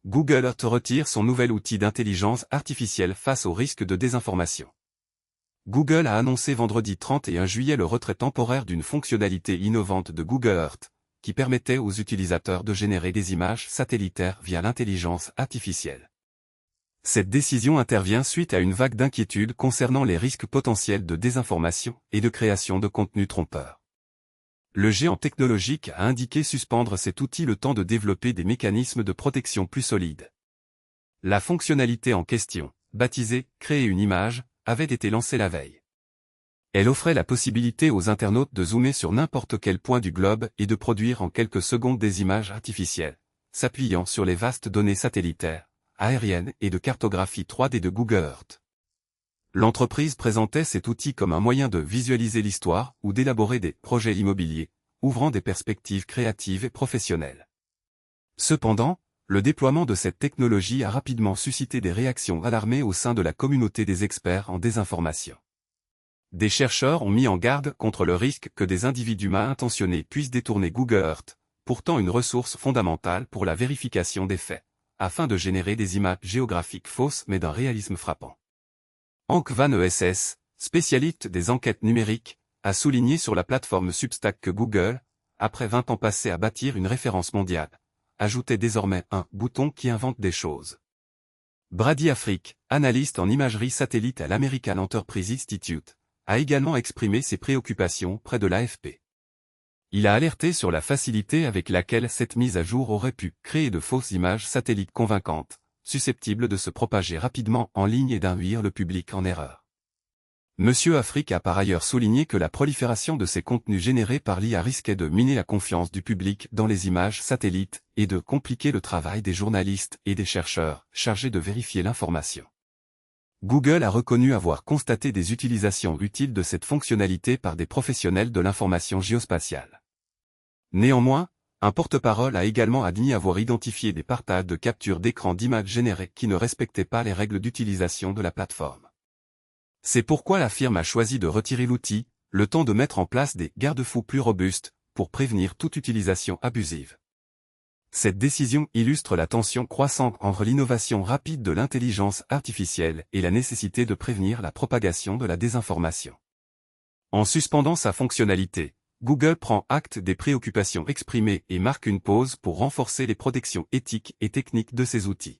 Google Earth retire son nouvel outil d'intelligence artificielle face au risque de désinformation. Google a annoncé vendredi 31 juillet le retrait temporaire d'une fonctionnalité innovante de Google Earth, qui permettait aux utilisateurs de générer des images satellitaires via l'intelligence artificielle. Cette décision intervient suite à une vague d'inquiétudes concernant les risques potentiels de désinformation et de création de contenus trompeurs. Le géant technologique a indiqué suspendre cet outil le temps de développer des mécanismes de protection plus solides. La fonctionnalité en question, baptisée « Créer une image », avait été lancée la veille. Elle offrait la possibilité aux internautes de zoomer sur n'importe quel point du globe et de produire en quelques secondes des images artificielles, s'appuyant sur les vastes données satellitaires, aériennes et de cartographie 3D de Google Earth. L'entreprise présentait cet outil comme un moyen de visualiser l'histoire ou d'élaborer des projets immobiliers, ouvrant des perspectives créatives et professionnelles. Cependant, le déploiement de cette technologie a rapidement suscité des réactions alarmées au sein de la communauté des experts en désinformation. Des chercheurs ont mis en garde contre le risque que des individus mal intentionnés puissent détourner Google Earth, pourtant une ressource fondamentale pour la vérification des faits, afin de générer des images géographiques fausses mais d'un réalisme frappant. Hank Van ESS, spécialiste des enquêtes numériques, a souligné sur la plateforme Substack que Google, après 20 ans passés à bâtir une référence mondiale, ajoutait désormais un bouton qui invente des choses. Brady Afrique, analyste en imagerie satellite à l'American Enterprise Institute, a également exprimé ses préoccupations près de l'AFP. Il a alerté sur la facilité avec laquelle cette mise à jour aurait pu créer de fausses images satellites convaincantes, susceptibles de se propager rapidement en ligne et d'induire le public en erreur. Monsieur Afrique a par ailleurs souligné que la prolifération de ces contenus générés par l'IA risquait de miner la confiance du public dans les images satellites et de compliquer le travail des journalistes et des chercheurs chargés de vérifier l'information. Google a reconnu avoir constaté des utilisations utiles de cette fonctionnalité par des professionnels de l'information géospatiale. Néanmoins, un porte-parole a également admis avoir identifié des partages de captures d'écran d'images générées qui ne respectaient pas les règles d'utilisation de la plateforme. C'est pourquoi la firme a choisi de retirer l'outil, le temps de mettre en place des garde-fous plus robustes, pour prévenir toute utilisation abusive. Cette décision illustre la tension croissante entre l'innovation rapide de l'intelligence artificielle et la nécessité de prévenir la propagation de la désinformation. En suspendant sa fonctionnalité, Google prend acte des préoccupations exprimées et marque une pause pour renforcer les protections éthiques et techniques de ses outils.